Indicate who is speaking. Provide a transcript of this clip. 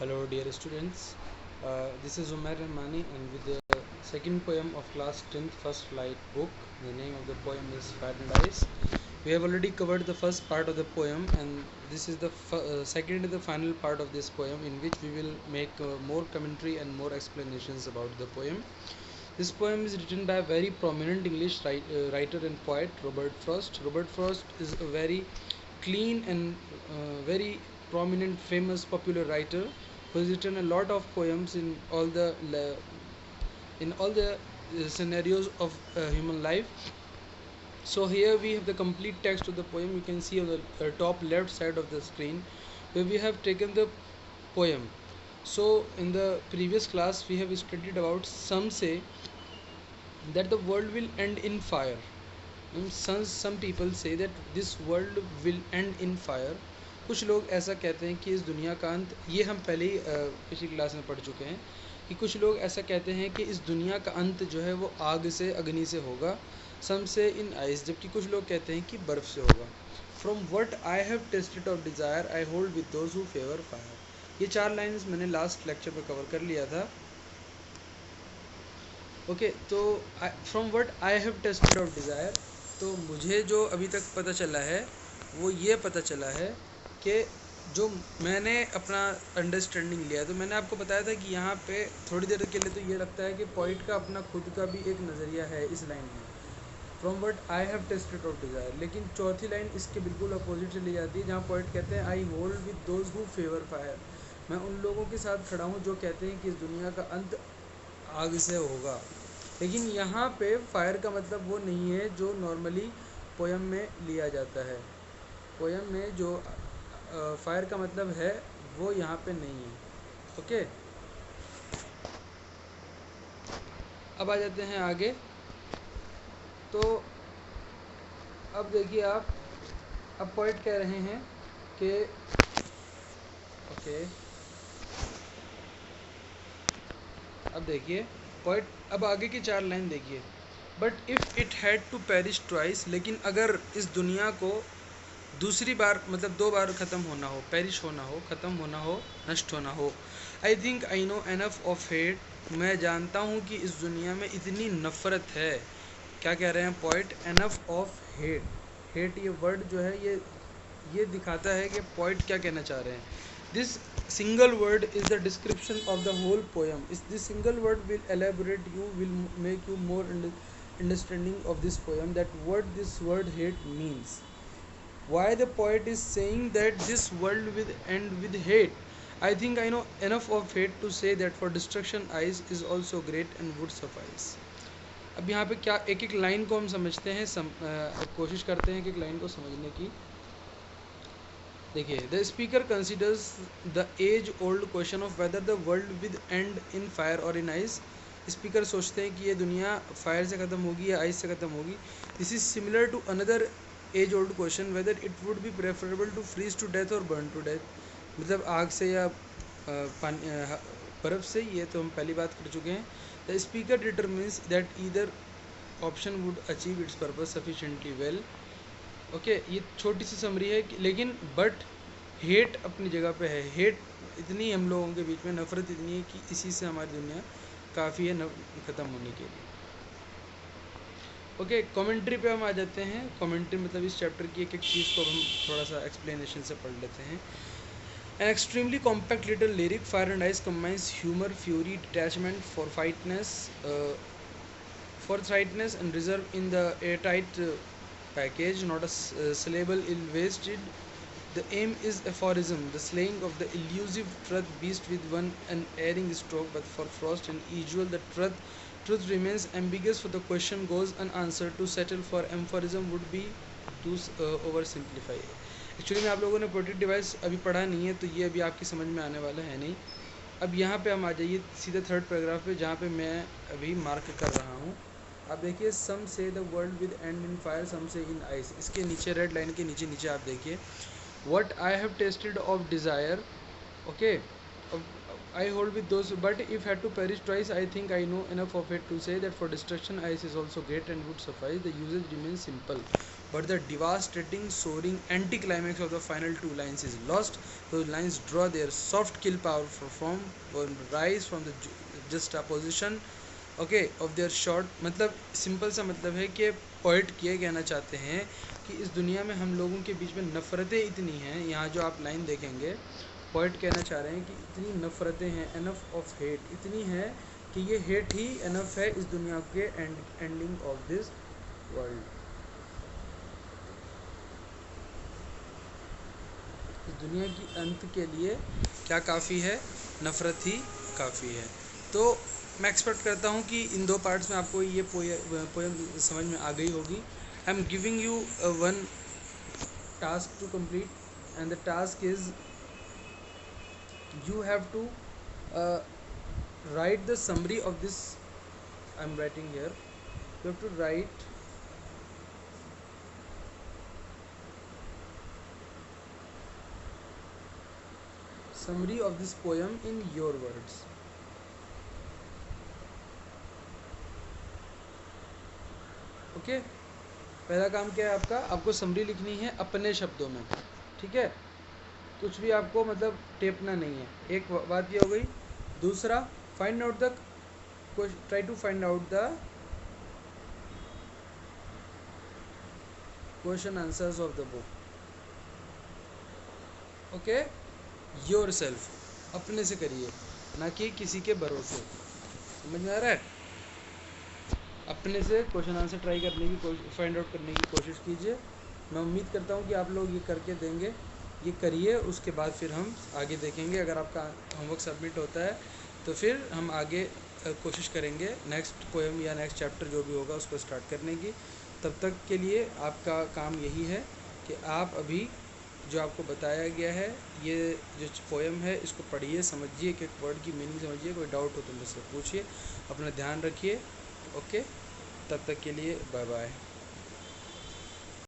Speaker 1: Hello, dear students. This is Umar Rahmani, and with the second poem of class 10th First Flight book. The name of the poem is Fire and Ice. We have already covered the first part of the poem, and this is the second and the final part of this poem, in which we will make more commentary and more explanations about the poem. This poem is written by a very prominent English writer and poet, Robert Frost. Robert Frost is a very clean and very prominent, famous, popular writer who has written a lot of poems in all the scenarios of human life. So here we have the complete text of the poem. You can see on the top left side of the screen where we have taken the poem. So in the previous class we have studied about some say that the world will end in fire. Some people say that this world will end in fire. कुछ लोग ऐसा कहते हैं कि इस दुनिया का अंत, ये हम पहले ही पिछली क्लास में पढ़ चुके हैं कि कुछ लोग ऐसा कहते हैं कि इस दुनिया का अंत जो है वो आग से, अग्नि से होगा. सम से इन आइस, जबकि कुछ लोग कहते हैं कि बर्फ़ से होगा. From what I have tested of desire I hold with those who favour fire. ये 4 लाइन्स मैंने लास्ट लेक्चर में कवर कर लिया था. ओके तो from what I have tested of desire, तो मुझे जो अभी तक पता चला है वो ये पता चला है कि जो मैंने अपना अंडरस्टैंडिंग लिया, तो मैंने आपको बताया था कि यहाँ पे थोड़ी देर के लिए तो ये लगता है कि पोइट का अपना खुद का भी एक नज़रिया है इस लाइन में, from what I have tested of desire. लेकिन चौथी लाइन इसके बिल्कुल अपोजिट चली जाती है, जहाँ पोइट कहते हैं I hold with those who favour fire. मैं उन लोगों के साथ खड़ा हूँ जो कहते हैं कि इस दुनिया का अंत आग से होगा. लेकिन यहाँ पे फायर का मतलब वो नहीं है जो नॉर्मली पोयम में लिया जाता है. पोयम में जो फायर का मतलब है वो यहाँ पे नहीं है. ओके, अब आ जाते हैं आगे. तो अब देखिए आप, अब पोइट कह रहे हैं कि ओके, अब देखिए पोइट, अब आगे की 4 लाइन देखिए. But if it had to perish twice, लेकिन अगर इस दुनिया को दूसरी बार, मतलब 2 बार ख़त्म होना हो, पेरिश होना हो, ख़त्म होना हो, नष्ट होना हो. I think I know enough of hate, मैं जानता हूँ कि इस दुनिया में इतनी नफ़रत है. क्या कह रहे हैं poet? Enough of hate. Hate ये वर्ड जो है ये दिखाता है कि पोइट क्या कहना चाह रहे हैं. This single word is the description of the whole poem. This single word will elaborate you, will make you more understanding of this poem, that what this word hate means. Why the poet is saying that this world will end with hate. I think I know enough of hate to say that for destruction ice is also great and would suffice. अब यहाँ पे क्या एक एक line को हम समझते हैं, कोशिश करते हैं एक एक लाइन को समझने की. देखिए, the speaker considers the age old question of whether the world with end in fire और इन आइस. स्पीकर सोचते हैं कि ये दुनिया फायर से ख़त्म होगी या आइस से ख़त्म होगी. This is similar to another age old question whether it would be preferable to freeze to death और बर्न टू डेथ. मतलब आग से या बर्फ़ से, ये तो हम पहली बात कर चुके हैं. The speaker determines that either option would achieve it's purpose sufficiently well. Okay, ये छोटी सी समरी है लेकिन बट हेट अपनी जगह पे है. हेट इतनी हम लोगों के बीच में, नफ़रत इतनी है कि इसी से हमारी दुनिया काफ़ी है ख़त्म होने के लिए. ओके, कमेंट्री पे हम आ जाते हैं. कमेंट्री मतलब इस चैप्टर की एक एक चीज़ को हम थोड़ा सा एक्सप्लेनेशन से पढ़ लेते हैं. An extremely compact little lyric, Fire and Ice combines humor, fury, detachment, forthrightness and reserve in the airtight package, not a syllable ill-wasted. The aim is aphorism, the slaying of the elusive truth beast with one unerring stroke, but for Frost and usual the truth remains ambiguous, for the question goes unanswered. To settle for aphorism would be to oversimplify. Actually में आप लोगों ने poetic device अभी पढ़ा नहीं है, तो ये अभी आपकी समझ में आने वाला है नहीं. अब यहाँ पे हम आ जाइए सीधे थर्ड पैराग्राफ पे, जहाँ पे मैं अभी मार्क कर रहा हूँ. आप देखिए, some say the world with end in fire, some say in ice. इसके नीचे रेड लाइन के नीचे नीचे आप देखिए, what I have tested of desire. Okay, I hold with those, but if had to perish twice, I think I know enough of it to say that for destruction ice is also great and would suffice. The usage remains simple. but the devastating, soaring anticlimax of the final two lines is lost. Those lines draw their soft kill power from rise from the juxtaposition okay of their short. मतलब simple सा मतलब है कि poet ये कहना चाहते हैं कि इस दुनिया में हम लोगों के बीच में नफ़रतें इतनी हैं. यहाँ जो आप लाइन देखेंगे, पोइट कहना चाह रहे हैं कि इतनी नफ़रतें हैं, एनफ ऑफ हेट, इतनी है कि ये हेट ही एनफ है इस दुनिया के एंडिंग ऑफ दिस वर्ल्ड. इस दुनिया की अंत के लिए क्या काफ़ी है? नफ़रत ही काफ़ी है. तो मैं एक्सपेक्ट करता हूँ कि इन दो पार्ट्स में आपको ये पोएम समझ में आ गई होगी. I am giving you one task to complete and the task is you have to write the summary of this. I'm writing here. You have to write summary of this poem in your words. Okay पहला काम क्या है आपका? आपको summary लिखनी है अपने शब्दों में. ठीक है, कुछ भी आपको मतलब टेपना नहीं है. एक बात ये हो गई. दूसरा, find out the try to find out the question answers of the book. Okay, yourself, अपने से करिए, ना कि किसी के भरोसे. समझ में आ रहा है? अपने से क्वेश्चन आंसर ट्राई करने की फाइंड आउट करने की कोशिश कीजिए. मैं उम्मीद करता हूँ कि आप लोग ये करके देंगे. ये करिए, उसके बाद फिर हम आगे देखेंगे. अगर आपका होमवर्क सबमिट होता है तो फिर हम आगे कोशिश करेंगे नेक्स्ट पोएम या नेक्स्ट चैप्टर जो भी होगा उसको स्टार्ट करने की. तब तक के लिए आपका काम यही है कि आप अभी जो आपको बताया गया है, ये जो पोएम है, इसको पढ़िए, समझिए, एक एक वर्ड की मीनिंग समझिए. कोई डाउट हो तो मुझसे पूछिए. अपना ध्यान रखिए. ओके, तब तक के लिए बाय बाय.